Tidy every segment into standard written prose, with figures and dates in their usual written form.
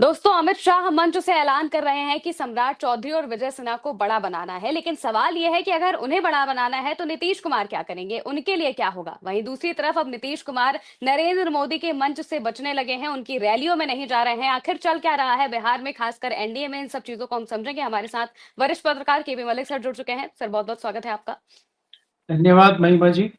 दोस्तों, अमित शाह मंच से ऐलान कर रहे हैं कि सम्राट चौधरी और विजय सिन्हा को बड़ा बनाना है। लेकिन सवाल यह है कि अगर उन्हें बड़ा बनाना है तो नीतीश कुमार क्या करेंगे, उनके लिए क्या होगा। वहीं दूसरी तरफ अब नीतीश कुमार नरेंद्र मोदी के मंच से बचने लगे हैं, उनकी रैलियों में नहीं जा रहे हैं। आखिर चल क्या रहा है बिहार में, खासकर एनडीए में, इन सब चीजों को हम समझेंगे। हमारे साथ वरिष्ठ पत्रकार केपी मलिक सर जुड़ चुके हैं। सर, बहुत बहुत स्वागत है आपका। धन्यवाद महिमा जी।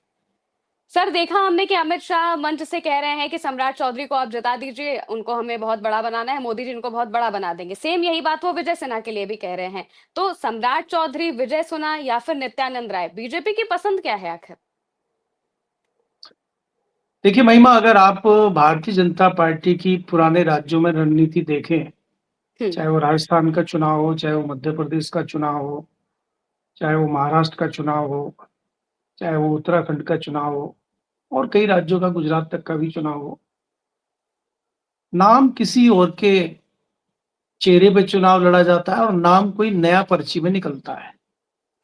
सर, देखा हमने कि अमित शाह मंच से कह रहे हैं कि सम्राट चौधरी को आप जिता दीजिए, उनको हमें बहुत बड़ा बनाना है, मोदी जी उनको बहुत बड़ा बना देंगे। सेम यही बात वो विजय सिन्हा के लिए भी कह रहे हैं। तो सम्राट चौधरी, विजय सिन्हा या फिर नित्यानंद राय, बीजेपी की पसंद क्या है आखिर? देखिए महिमा, अगर आप भारतीय जनता पार्टी की पुराने राज्यों में रणनीति देखें, हम्म। चाहे वो राजस्थान का चुनाव हो, चाहे वो मध्य प्रदेश का चुनाव हो, चाहे वो महाराष्ट्र का चुनाव हो, चाहे वो उत्तराखंड का चुनाव हो और कई राज्यों का, गुजरात तक का भी चुनाव हो, नाम किसी और के चेहरे पे चुनाव लड़ा जाता है और नाम कोई नया पर्ची में निकलता है।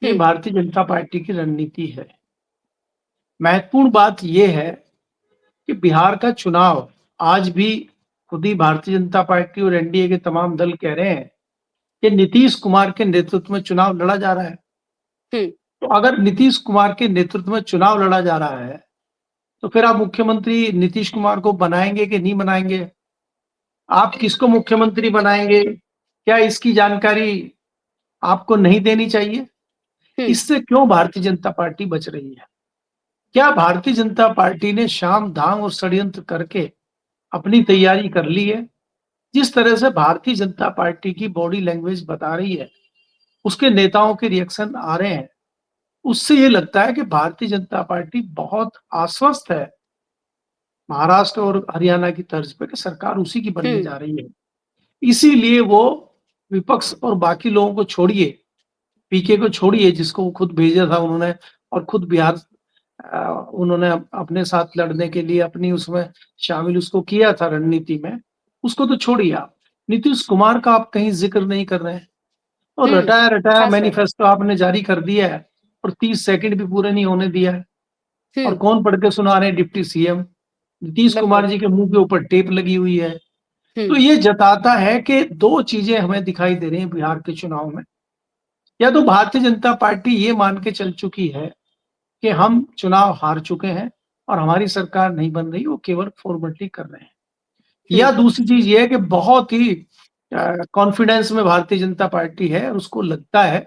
ये हम्म। भारतीय जनता पार्टी की रणनीति है। महत्वपूर्ण बात यह है कि बिहार का चुनाव आज भी खुद ही भारतीय जनता पार्टी और एनडीए के तमाम दल कह रहे हैं कि नीतीश कुमार के नेतृत्व में चुनाव लड़ा जा रहा है। हम्म। तो अगर नीतीश कुमार के नेतृत्व में चुनाव लड़ा जा रहा है, तो फिर आप मुख्यमंत्री नीतीश कुमार को बनाएंगे कि नहीं बनाएंगे? आप किसको मुख्यमंत्री बनाएंगे? क्या इसकी जानकारी आपको नहीं देनी चाहिए? हम्म। इससे क्यों भारतीय जनता पार्टी बच रही है? क्या भारतीय जनता पार्टी ने शाम धाम और षड्यंत्र करके अपनी तैयारी कर ली है? जिस तरह से भारतीय जनता पार्टी की बॉडी लैंग्वेज बता रही है, उसके नेताओं के रिएक्शन आ रहे हैं, उससे ये लगता है कि भारतीय जनता पार्टी बहुत आश्वस्त है महाराष्ट्र और हरियाणा की तर्ज पे कि सरकार उसी की बनने हम्म। जा रही है। इसीलिए वो विपक्ष और बाकी लोगों को छोड़िए, पीके को छोड़िए जिसको वो खुद भेजा था उन्होंने, और खुद बिहार उन्होंने अपने साथ लड़ने के लिए अपनी उसमें शामिल उसको किया था रणनीति में, उसको तो छोड़िए आप। नीतीश कुमार का आप कहीं ज़िक्र नहीं कर रहे हैं और हम्म। रटाया-रटाया खास कर। मैनिफेस्टो आपने जारी कर दिया है और 30 सेकंड भी पूरे नहीं होने दिया है। और हम्म। कौन पढ़ के सुना रहे हैं? डिप्टी सीएम नीतीश बिल्कुल। कुमार जी के मुँह के ऊपर टेप लगी हुई है। तो हम्म। ये जताता है कि 2 चीज़ें हमें दिखाई दे रही हैं बिहार के चुनाव में। या तो भारतीय जनता पार्टी ये मान के चल चुकी है कि हम चुनाव हार चुके हैं और हमारी सरकार नहीं बन रही, वो केवल फॉर्मेलिटी कर रहे हैं। हम्म। या दूसरी चीज़ ये है कि बहुत ही कॉन्फिडेंस में भारतीय जनता पार्टी है और उसको लगता है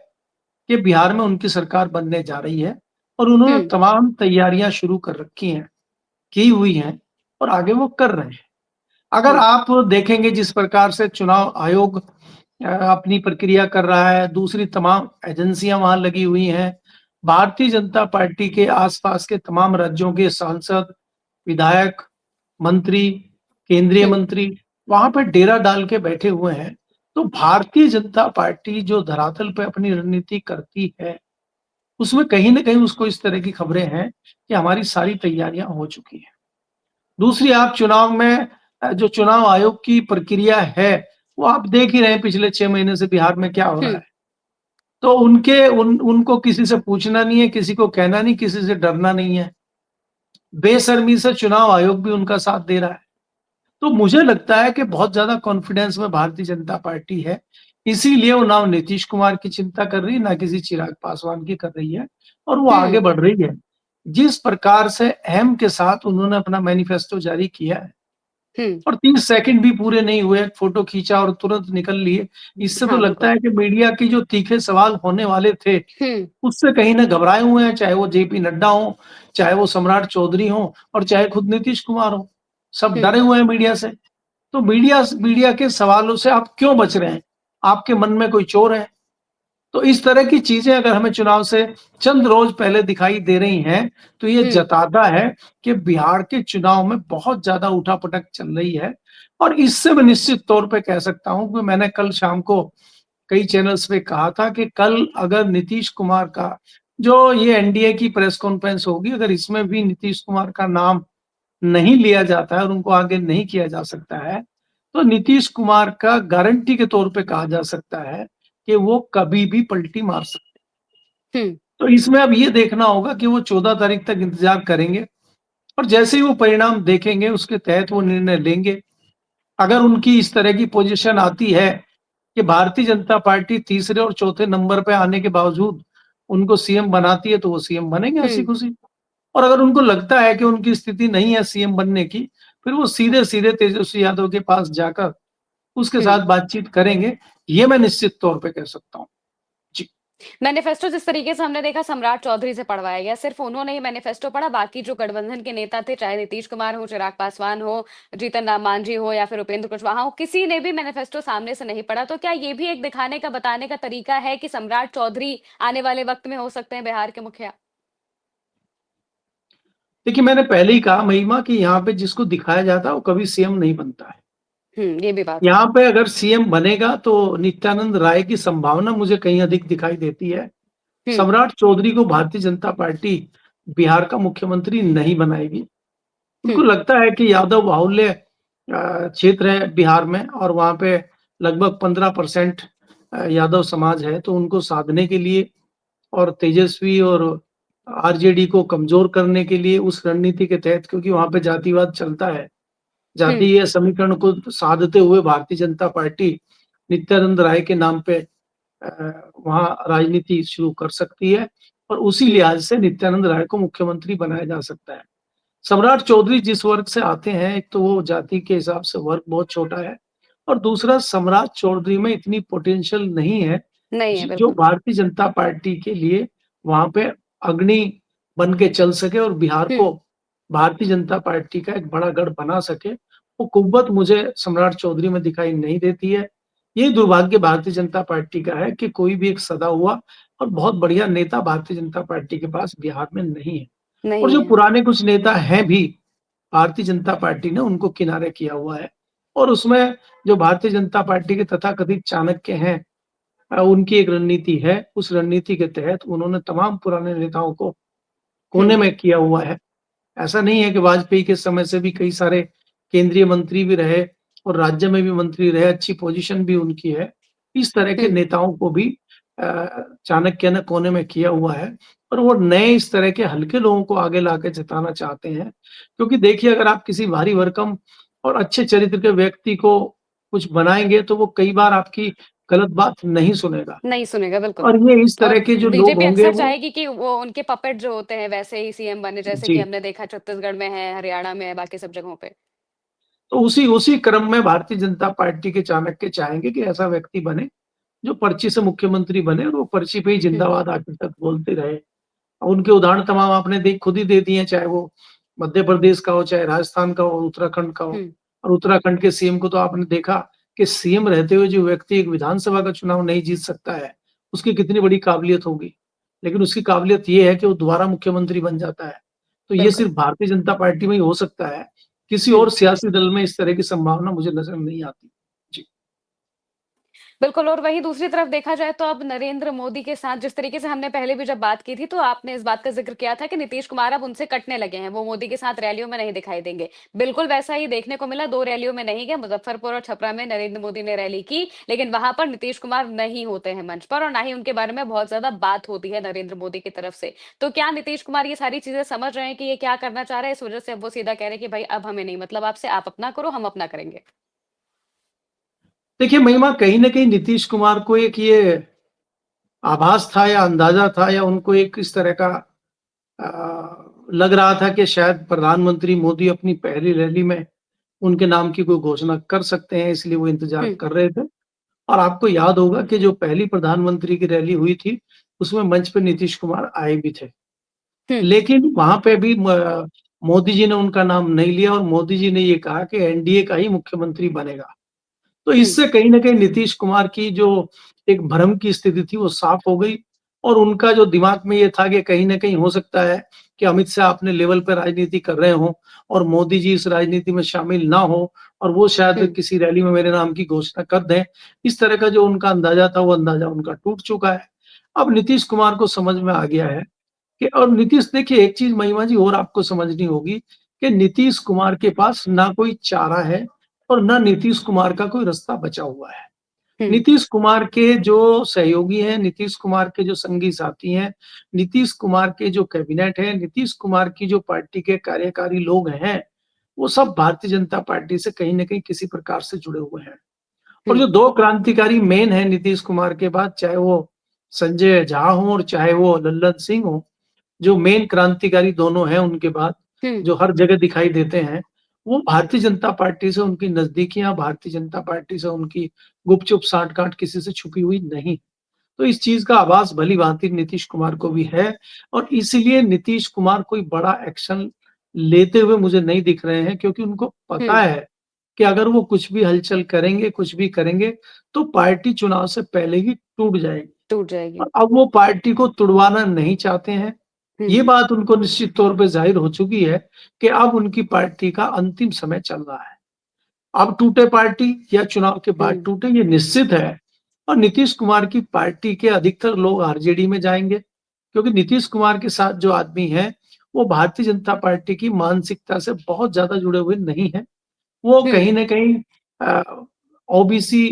कि बिहार में उनकी सरकार बनने जा रही है और उन्होंने हम्म। तमाम तैयारियां शुरू कर रखी हैं, की हुई हैं और आगे वो कर रहे हैं। अगर हम्म। आप देखेंगे जिस प्रकार से चुनाव आयोग अपनी प्रक्रिया कर रहा है, दूसरी तमाम एजेंसियां वहां लगी हुई हैं, भारतीय जनता पार्टी के आसपास के तमाम राज्यों के सांसद, विधायक, मंत्री, केंद्रीय हम्म। मंत्री वहां पर डेरा डाल के बैठे हुए हैं। तो भारतीय जनता पार्टी जो धरातल पे अपनी रणनीति करती है, उसमें कहीं न कहीं उसको इस तरह की खबरें हैं कि हमारी सारी तैयारियां हो चुकी हैं। दूसरी, आप चुनाव में जो चुनाव आयोग की प्रक्रिया है, वो आप देख ही रहे हैं पिछले 6 महीने से बिहार में क्या हो रहा हम्म। है। तो उनको किसी से पूछना नहीं है, किसी को कहना नहीं, किसी से डरना नहीं है। बेशर्मी से चुनाव आयोग भी उनका साथ दे रहा है। तो मुझे लगता है कि बहुत ज़्यादा कॉन्फिडेंस में भारतीय जनता पार्टी है। इसीलिए वो ना नीतीश कुमार की चिंता कर रही है, ना किसी चिराग पासवान की कर रही है और वो आगे हम्म। बढ़ रही है। जिस प्रकार से अहम के साथ उन्होंने अपना मैनिफेस्टो जारी किया है हम्म। और 30 सेकंड भी पूरे नहीं हुए, फ़ोटो खींचा और तुरंत निकल लिए। इससे तो हाँ, लगता बिल्कुल। है कि मीडिया की जो तीखे सवाल होने वाले थे, हम्म। उससे कहीं न घबराए हुए हैं, चाहे वो जेपी नड्डा हों, चाहे वो सम्राट चौधरी हों और चाहे खुद नीतीश कुमार हों। सब हम्म। डरे हुए हैं मीडिया से। तो मीडिया के सवालों से आप क्यों बच रहे हैं? आपके मन में कोई चोर है? तो इस तरह की चीज़ें अगर हमें चुनाव से चंद रोज़ पहले दिखाई दे रही हैं, तो ये हम्म। जताता है कि बिहार के चुनाव में बहुत ज़्यादा उठा-पटक चल रही है और इससे मैं निश्चित तौर पे कह सकता हूँ कि मैंने कल शाम को कई चैनल्स पे कहा था कि कल अगर नीतीश कुमार का जो ये एनडीए की प्रेस कॉन्फ्रेंस होगी, अगर इसमें भी नीतीश कुमार का नाम नहीं लिया जाता है और उनको आगे नहीं किया जा सकता है, तो नीतीश कुमार का गारंटी के तौर पे कहा जा सकता है कि वो कभी भी पलटी मार सकते हैं। हम्म। तो इसमें अब ये देखना होगा कि वो 14 तारीख तक इंतज़ार करेंगे और जैसे ही वो परिणाम देखेंगे, उसके तहत वो निर्णय लेंगे। अगर उनकी इस तरह की पोजीशन आती है कि भारतीय जनता पार्टी तीसरे और चौथे नंबर पे आने के बावजूद उनको सीएम बनाती है, तो वो सीएम बनेंगे हुँ, हँसी-खुशी। और अगर उनको लगता है कि उनकी स्थिति नहीं है सीएम बनने की, फिर वो सीधे-सीधे तेजस्वी यादव के पास जाकर उसके हुँ। साथ बातचीत करेंगे, ये मैं निश्चित तौर पे कह सकता हूँ। जी। मैनिफेस्टो जिस तरीके से हमने देखा सम्राट चौधरी से पढ़वाया गया, सिर्फ उन्होंने ही मैनिफेस्टो पढ़ा, बाकी जो गठबंधन के नेता थे, चाहे नीतीश कुमार हो, चिराग पासवान हो, जीतन राम मांझी हो या फिर उपेंद्र कुशवाहा हो, किसी ने भी मैनिफेस्टो सामने से नहीं पढ़ा। तो क्या ये भी एक दिखाने का, बताने का तरीका है कि सम्राट चौधरी आने वाले वक्त में हो सकते हैं बिहार के मुखिया? देखिए, मैंने पहले ही कहा महिमा कि यहाँ पे जिसको दिखाया जाता है, वो कभी सीएम नहीं बनता है। ये भी बात है। यहाँ पे अगर सीएम बनेगा तो नित्यानंद राय की संभावना मुझे कहीं अधिक दिखाई देती है। हुँ, सम्राट चौधरी को भारतीय जनता पार्टी बिहार का मुख्यमंत्री नहीं बनाएगी। हुँ, उनको लगता है कि यादव बाहुल्य क्षेत्र है बिहार में और वहाँ पे लगभग 15% यादव समाज है, तो उनको साधने के लिए और तेजस्वी और आरजेडी को कमज़ोर करने के लिए उस रणनीति के तहत, क्योंकि वहाँ पे जातिवाद चलता है, हुँ, जातीय समीकरण को साधते हुए भारतीय जनता पार्टी नित्यानंद राय के नाम पे वहाँ राजनीति शुरू कर सकती है और उसी हुँ, लिहाज से नित्यानंद राय को मुख्यमंत्री बनाया जा सकता है। सम्राट चौधरी जिस वर्ग से आते हैं, एक तो वो जाति के हिसाब से वर्ग बहुत छोटा है और दूसरा सम्राट चौधरी में इतनी पोटेंशियल नहीं है, नहीं है, ज जो बिल्कुल। भारतीय जनता पार्टी के लिए वहाँ पे अग्रणी बन के चल सके और बिहार हुँ, को भारतीय जनता पार्टी का एक बड़ा गढ़ बना सके। वो कुव्वत मुझे सम्राट चौधरी में दिखाई नहीं देती है। यही दुर्भाग्य भारतीय जनता पार्टी का है कि कोई भी एक सदा हुआ और बहुत बढ़िया नेता भारतीय जनता पार्टी के पास बिहार में नहीं है। और नहीं जो है। पुराने कुछ नेता हैं भी, भारतीय जनता पार्टी ने उनको किनारे किया हुआ है और उसमें जो भारतीय जनता पार्टी के तथाकथित चाणक्य हैं, उनकी एक रणनीति है। उस रणनीति के तहत उन्होंने तमाम पुराने नेताओं को हुँ, कोने में किया हुआ है। ऐसा नहीं है कि वाजपेयी के समय से भी कई सारे केंद्रीय मंत्री भी रहे और राज्य में भी मंत्री रहे, अच्छी पोजीशन भी उनकी है। इस तरह के हुँ, नेताओं को भी चाणक्य ने कोने में किया हुआ है और वो नए इस तरह के हल्के लोगों को आगे लाके जिताना चाहते हैं। क्योंकि देखिए, अगर आप किसी भारी भरकम और अच्छे चरित्र के व्यक्ति को कुछ बनाएँगे, तो वो कई बार आपकी गलत बात नहीं सुनेगा नहीं सुनेगा, बिल्कुल। और ये इस और तरह के जो लोग बीजेपी होंगे अक्सर वो चाहेगी कि वो उनके पपेट जो होते हैं वैसे ही सीएम बने, जैसे कि जी। हमने देखा छत्तीसगढ़ में है, हरियाणा में है, बाकी सब जगहों पे। तो उसी उसी क्रम में भारतीय जनता पार्टी के चाणक्य चाहेंगे कि ऐसा व्यक्ति बने, जो पर्ची से मुख्यमंत्री बने और वो पर्ची पे ही हुँ, जिंदाबाद आखिर तक बोलते रहे। उनके उदाहरण तमाम आपने खुद ही दे दिए हैं, चाहे वो मध्य प्रदेश का हो, चाहे राजस्थान का हो, उत्तराखंड का हो। हुँ, और उत्तराखंड के सीएम को तो आपने देखा कि सीएम रहते हुए जो व्यक्ति एक विधानसभा का चुनाव नहीं जीत सकता है, उसकी कितनी बड़ी काबिलियत होगी। लेकिन उसकी काबिलियत ये है कि वो दोबारा मुख्यमंत्री बन जाता है। तो ये बिल्कुल। सिर्फ भारतीय जनता पार्टी में ही हो सकता है। किसी हुँ। और सियासी दल में इस तरह की संभावना मुझे नज़र नहीं आती। जी। बिल्कुल, और वहीं दूसरी तरफ देखा जाए तो अब नरेंद्र मोदी के साथ जिस तरीके से हमने पहले भी जब बात की थी, तो आपने इस बात का ज़िक्र किया था कि नीतीश कुमार अब उनसे कटने लगे हैं, वो मोदी के साथ रैलियों में नहीं दिखाई देंगे। बिल्कुल वैसा ही देखने को मिला, 2 रैलियों में नहीं गए, मुज़फ्फरपुर और छपरा में नरेंद्र मोदी ने रैली की, लेकिन वहाँ पर नीतीश कुमार नहीं होते हैं मंच पर और ना ही उनके बारे में बहुत ज़्यादा बात होती है नरेंद्र मोदी की तरफ से। तो क्या नीतीश कुमार ये सारी चीज़ें समझ रहे हैं कि ये क्या करना चाह रहे हैं, इस वजह से अब वो सीधा कह रहे हैं कि भई अब हमें नहीं मतलब आपसे, आप अपना करो, हम अपना करेंगे? देखिए महिमा, कहीं न कहीं नीतीश कुमार को एक ये आभास था या अंदाज़ा था या उनको एक इस तरह का लग रहा था कि शायद प्रधानमंत्री मोदी अपनी पहली रैली में उनके नाम की कोई घोषणा कर सकते हैं, इसलिए वो इंतज़ार हुँ, कर रहे थे। और आपको याद होगा कि जो पहली प्रधानमंत्री की रैली हुई थी, उसमें मंच पे नीतीश कुमार आए भी थे। हुँ, लेकिन वहाँ पे भी मोदी जी ने उनका नाम नहीं लिया और मोदी जी ने ये कहा कि एनडीए का ही मुख्यमंत्री बनेगा। तो हुँ, इससे कहीं न कहीं नीतीश कुमार की जो एक भ्रम की स्थिति थी वो साफ हो गई और उनका जो दिमाग में ये था कि कहीं न कहीं हो सकता है कि अमित शाह अपने लेवल पे राजनीति कर रहे हों और मोदी जी इस राजनीति में शामिल ना हो और वो शायद हुँ, किसी रैली में मेरे नाम की घोषणा कर दें। इस तरह का जो उनका अंदाज़ा था, वो अंदाज़ा उनका टूट चुका है। अब नीतीश कुमार को समझ में आ गया है कि और नीतीश, देखिए एक चीज़ महिमा जी और आपको समझनी होगी कि नीतीश कुमार के पास ना कोई चारा है और ना नीतीश कुमार का कोई रास्ता बचा हुआ है। हुँ, नीतीश कुमार के जो सहयोगी हैं, नीतीश कुमार के जो संगी साथी हैं, नीतीश कुमार के जो कैबिनेट है, नीतीश कुमार की जो पार्टी के कार्यकारी लोग हैं, वो सब भारतीय जनता पार्टी से कहीं न कहीं किसी प्रकार से जुड़े हुए हैं। और हुँ, जो 2 क्रांतिकारी मेन हैं नीतीश कुमार के बाद, चाहे वो संजय झा हों और चाहे वो लल्लन सिंह हों, जो मेन क्रांतिकारी दोनों हैं उनके बाद, हुँ, जो हर जगह दिखाई देते हैं, वो भारतीय जनता पार्टी से उनकी नज़दीकियाँ, भारतीय जनता पार्टी से उनकी गुपचुप साठ-गाँठ किसी से छुपी हुई नहीं। तो इस चीज़ का आभास भली-भाँति नीतीश कुमार को भी है और इसीलिए नीतीश कुमार कोई बड़ा एक्शन लेते हुए मुझे नहीं दिख रहे हैं, क्योंकि उनको पता हुँ, है कि अगर वो कुछ भी हलचल करेंगे, कुछ भी करेंगे, तो पार्टी चुनाव से पहले ही टूट जाएगी। टूट जाएगी। और अब वो पार्टी को तुड़वाना नहीं चाहते हैं। हुँ, ये बात उनको निश्चित तौर पे ज़ाहिर हो चुकी है कि अब उनकी पार्टी का अंतिम समय चल रहा है। अब टूटे पार्टी या चुनाव के बाद हुँ, टूटे, ये निश्चित है। और नीतीश कुमार की पार्टी के अधिकतर लोग आरजेडी में जाएँगे, क्योंकि नीतीश कुमार के साथ जो आदमी हैं, वो भारतीय जनता पार्टी की मानसिकता से बहुत ज़्यादा जुड़े हुए नहीं हैं। वो हुँ, कहीं न कहीं अ, ओबीसी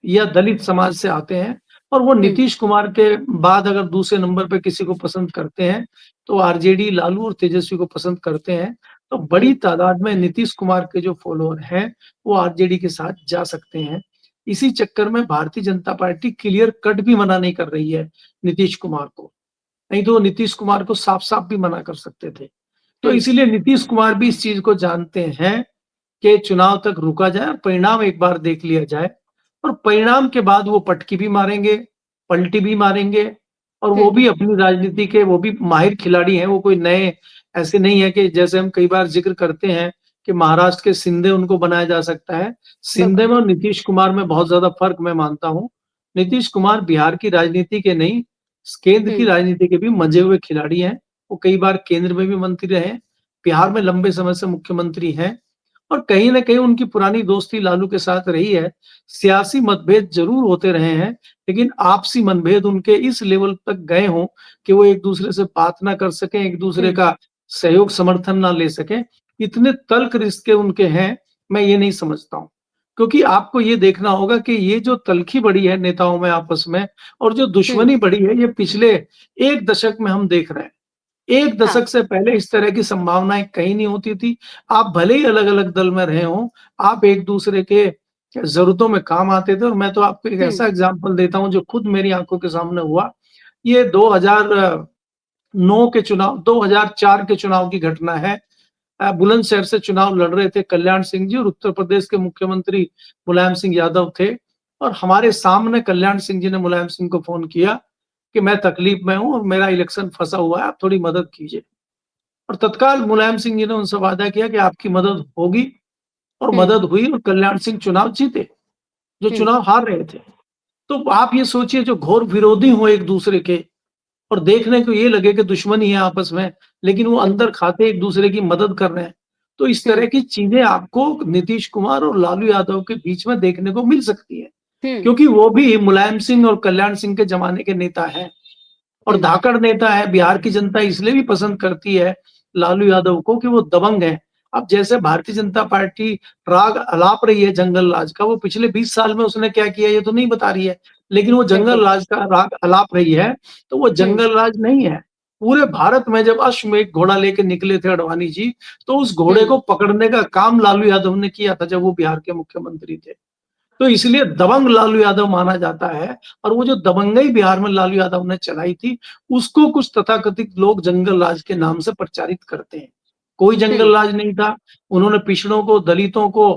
या दलित समाज से आते हैं और वो हुँ, नीतीश कुमार के बाद अगर दूसरे नंबर पे किसी को पसंद करते हैं, तो आरजेडी, लालू और तेजस्वी को पसंद करते हैं। तो बड़ी हुँ, तादाद में नीतीश कुमार के जो फॉलोअर हैं, वो आरजेडी के साथ जा सकते हैं। इसी चक्कर में Bharatiya Janata party clear cut भी मना नहीं कर रही है नीतीश कुमार को, नहीं तो वो नीतीश कुमार को साफ-साफ भी मना कर सकते थे। तो हुँ, इसीलिए नीतीश कुमार भी इस चीज़ को जानते हैं के चुनाव तक रुका जाए और परिणाम एक बार देख लिया जाए और परिणाम के बाद वो पटकी भी मारेंगे, पलटी भी मारेंगे और हुँ, वो भी हुँ, अपनी राजनीति के वो भी माहिर खिलाड़ी हैं, वो कोई नए ऐसे नहीं है कि जैसे हम कई बार ज़िक्र करते हैं कि महाराष्ट्र के शिंदे उनको बनाया जा सकता है। शिंदे बिल्कुल। में और नीतीश कुमार में बहुत ज़्यादा फ़र्क मैं मानता हूँ। नीतीश कुमार बिहार की राजनीति के नहीं, केंद्र की हुँ, राजनीति के भी मंजे हुए खिलाड़ी हैं। वो कई बार केंद्र में भी मंत्री रहे, बिहार में लंबे समय से मुख्यमंत्री हैं। और कहीं न कहीं उनकी पुरानी दोस्ती लालू के साथ रही है। सियासी मतभेद ज़रूर होते रहे हैं, लेकिन आपसी मतभेद उनके इस लेवल तक गए हों कि वो एक-दूसरे से बात ना कर सकें, एक-दूसरे हुँ, का सहयोग समर्थन ना ले सकें। इतने तल्ख़ रिश्ते उनके हैं, मैं ये नहीं समझता हूँ। क्योंकि आपको ये देखना होगा कि ये जो तल्ख़ी बढ़ी है नेताओं में आपस में और जो हुँ, दुश्मनी बढ़ी है, ये पिछले 1 दशक में हम देख रहे हैं। 1 हाँ, दशक से पहले इस तरह की संभावनाएँ कहीं नहीं होती थी। आप भले ही अलग-अलग दल में रहे हों, आप एक-दूसरे के ज़रूरतों में काम आते थे और मैं तो आपको एक हुँ, ऐसा एग्ज़ाम्पल देता हूँ जो खुद मेरी आँखों के सामने हुआ। ये 2009 के चुनाव 2004 के चुनाव की घटना है। बुलंदशहर से चुनाव लड़ रहे थे कल्याण सिंह जी और उत्तर प्रदेश के मुख्यमंत्री मुलायम सिंह यादव थे और हमारे सामने कल्याण सिंह जी ने मुलायम सिंह को फ़ोन किया कि मैं तकलीफ में हूँ और मेरा इलेक्शन फँसा हुआ है, आप थोड़ी मदद कीजिए। और तत्काल मुलायम सिंह जी ने उनसे वादा किया कि आपकी मदद होगी और हुँ, मदद हुई और कल्याण सिंह चुनाव जीते, जो हुँ, चुनाव हार रहे थे। तो आप ये सोचिए जो घोर विरोधी हों एक-दूसरे के और देखने को ये लगे कि दुश्मनी है आपस में, लेकिन वो अंदर बिल्कुल। खाते एक-दूसरे की मदद कर रहे हैं। तो इस हुँ, तरह की चीज़ें आपको नीतीश कुमार और लालू यादव के बीच में देखने को मिल सकती है, हुँ, क्योंकि वो भी मुलायम सिंह और कल्याण सिंह के ज़माने के नेता हैं। और हुँ, धाकड़ नेता है, बिहार की जनता इसलिए भी पसंद करती है लालू यादव को कि वो दबंग हैं। अब जैसे भारतीय जनता पार्टी राग अलाप रही है जंगल राज का, वो पिछले 20 साल में उसने क्या किया ये तो नहीं बता रही है। लेकिन वो जंगल बिल्कुल। राज का राग अलाप रही है, तो वो हुँ, जंगल राज नहीं है। पूरे भारत में जब अश्वमेध घोड़ा लेके निकले थे अडवाणी जी, तो उस घोड़े हुँ, को पकड़ने का काम लालू यादव ने किया था जब वो बिहार के मुख्यमंत्री थे। तो इसलिए दबंग लालू यादव माना जाता है और वो जो दबंगई बिहार में लालू यादव ने चलाई थी, उसको कुछ तथाकथित लोग जंगल राज के नाम से प्रचारित करते हैं। कोई हुँ। जंगल राज नहीं था, उन्होंने पिछड़ों को, दलितों को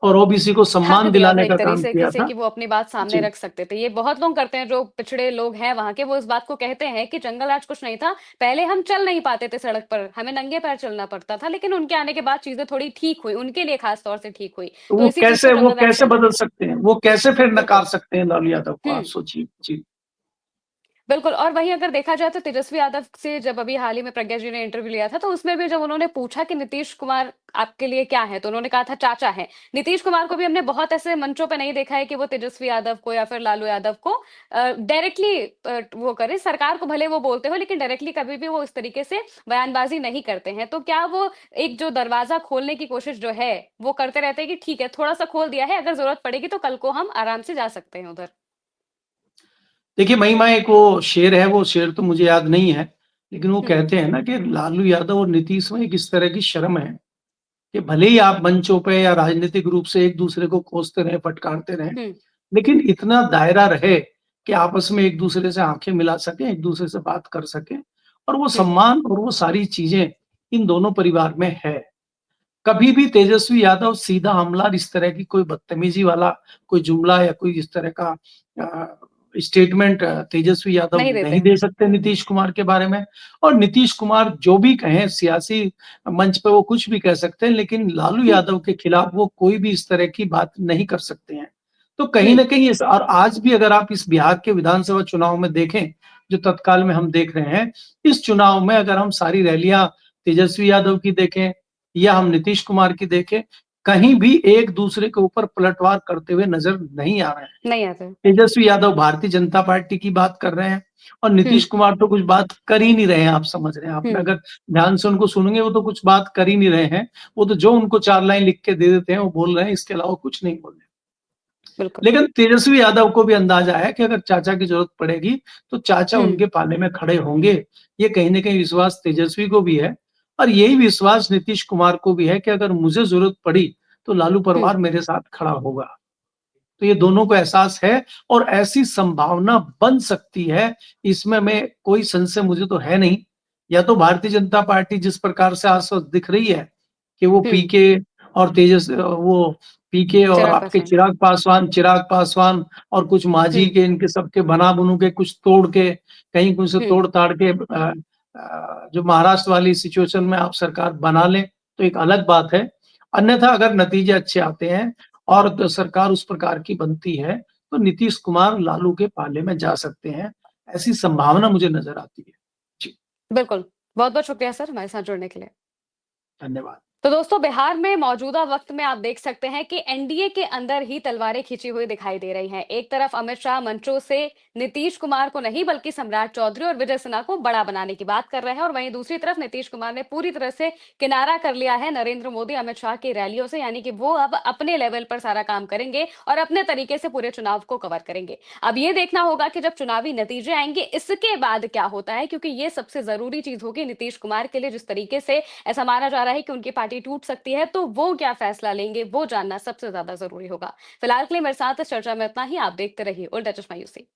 और ओबीसी को हक सम्मान दिया था दिलाने एक का काम तरीके किया से था। कि वो अपनी बात सामने जी, रख सकते थे। ये बहुत लोग करते हैं जो पिछड़े लोग हैं वहाँ के, वो इस बात को कहते हैं कि जंगल राज कुछ नहीं था। पहले हम चल नहीं पाते थे सड़क पर, हमें नंगे पैर चलना पड़ता था, लेकिन उनके आने के बाद चीज़ें थोड़ी ठीक हुई, उनके लिए खास तौर से ठीक हुई। तो तो इसी चीज़ को वो जंगल राज कैसे कहते बदल थे। सकते हैं? वो कैसे फिर नकार बिल्कुल। सकते हैं लालू यादव को हुँ। आप सोचिए? जी। बिल्कुल और वहीं अगर देखा जाए तो तेजस्वी यादव से जब अभी हाल ही में प्रज्ञा जी ने इंटरव्यू लिया था, तो उसमें भी जब उन्होंने पूछा कि नीतीश कुमार आपके लिए क्या है? तो उन्होंने कहा था चाचा हैं। नीतीश कुमार को भी हमने बहुत ऐसे मंचों पे नहीं देखा है कि वो तेजस्वी यादव को या फिर लालू यादव को डायरेक्टली वो करें, सरकार को भले वो बोलते हो लेकिन डायरेक्टली कभी भी वो इस तरीके से बयानबाज़ी नहीं करते हैं। तो क्या वो एक जो दरवाज़ा खोलने की कोशिश जो है, वो करते रहते हैं कि ठीक है, थोड़ा-सा खोल दिया है, अगर ज़रूरत पड़ेगी तो कल को हम आराम से जा सकते हैं उधर? देखिए, महिमा एक वो शेर है, वो शेर तो मुझे याद नहीं है, लेकिन वो हुँ, कहते हैं ना कि लालू यादव और नीतीश में एक इस तरह की शर्म है कि भले ही आप मंचों पे या राजनीतिक रूप से एक-दूसरे को कोसते रहें, फटकारते रहें, हुँ, लेकिन इतना दायरा रहे कि आपस में एक-दूसरे से आँखें मिला सकें, एक-दूसरे से बात कर सकें और वो हुँ, सम्मान और वो सारी चीज़ें इन दोनों परिवार में है। कभी भी तेजस्वी यादव सीधा हमला इस तरह की कोई बदतमीज़ी वाला कोई जुमला या कोई इस तरह का स्टेटमेंट तेजस्वी यादव नहीं देते नहीं हैं। दे सकते नीतीश कुमार के बारे में और नीतीश कुमार जो भी कहें सियासी मंच पे वो कुछ भी कह सकते हैं, लेकिन लालू हुँ, यादव के खिलाफ वो कोई भी इस तरह की बात नहीं कर सकते हैं। तो कहीं हुँ, न कहीं इस और आज भी अगर आप इस बिहार के विधानसभा चुनाव में देखें, जो तत्काल में हम देख रहे हैं, इस चुनाव में अगर हम सारी रैलियाँ तेजस्वी यादव की देखें या हम नीतीश कुमार की देखें, कहीं भी एक-दूसरे के ऊपर पलटवार करते हुए नज़र नहीं आ रहे हैं। नहीं आते। तेजस्वी यादव भारतीय जनता पार्टी की बात कर रहे हैं और हुँ, नीतीश कुमार तो कुछ बात कर ही नहीं रहे हैं, आप समझ रहे हैं। आपने हुँ, अगर ध्यान से उनको सुनेंगे, वो तो कुछ बात कर ही नहीं रहे हैं। वो तो जो उनको 4 लाइन लिख के दे देते हैं, वो बोल रहे हैं, इसके अलावा कुछ नहीं बोल रहे। बिल्कुल। लेकिन तेजस्वी यादव को भी अंदाज़ा है कि अगर चाचा की ज़रूरत पड़ेगी, तो चाचा हुँ, उनके पाले में खड़े होंगे। ये कहीं न कहीं विश्वास तेजस्वी को भी है और यही विश्वास नीतीश कुमार को भी है कि अगर मुझे ज़रूरत पड़ी, तो लालू हुँ, परिवार मेरे साथ खड़ा होगा। तो ये दोनों को एहसास है और ऐसी संभावना बन सकती है, इसमें मैं कोई संशय मुझे तो है नहीं। या तो भारतीय जनता पार्टी जिस प्रकार से आज दिख रही है कि वो हुँ, पीके और वो पीके और चिराग आपके पासवान। चिराग पासवान और कुछ मांझी हुँ, के इनके सबके बना-बनू के कुछ तोड़ के, कहीं कुछ से हुँ, तोड़-ताड़ के जो महाराष्ट्र वाली सिचुएशन में आप सरकार बना लें, तो एक अलग बात है। अन्यथा अगर नतीजे अच्छे आते हैं और सरकार उस प्रकार की बनती है, तो नीतीश कुमार लालू के पाले में जा सकते हैं। ऐसी संभावना मुझे नज़र आती है। जी, बिल्कुल। बहुत-बहुत शुक्रिया सर हमारे साथ जुड़ने के लिए। धन्यवाद। तो दोस्तों बिहार में मौजूदा वक्त में आप देख सकते हैं कि एनडीए के अंदर ही तलवारें खिंची हुई दिखाई दे रही हैं। एक तरफ अमित शाह मंचों से नीतीश कुमार को नहीं बल्कि सम्राट चौधरी और विजय सिन्हा को बड़ा बनाने की बात कर रहे हैं और वहीं दूसरी तरफ नीतीश कुमार ने पूरी तरह से किनारा कर लिया है नरेंद्र मोदी अमित शाह की रैलियों से, यानी कि वो अब अपने लेवल पर सारा काम करेंगे और अपने तरीके से पूरे चुनाव को कवर करेंगे। अब ये देखना होगा कि जब चुनावी नतीजे आएंगे इसके बाद क्या होता है, क्योंकि ये सबसे जरूरी चीज होगी नीतीश कुमार के लिए। जिस तरीके से ऐसा माना जा रहा है कि उनकी पार्टी टूट सकती है, तो वो क्या फैसला लेंगे वो जानना सबसे ज्यादा जरूरी होगा। फिलहाल के लिए मेरे साथ इस चर्चा में इतना ही। आप देखते रहिए उल्टा चश्मा यूसी।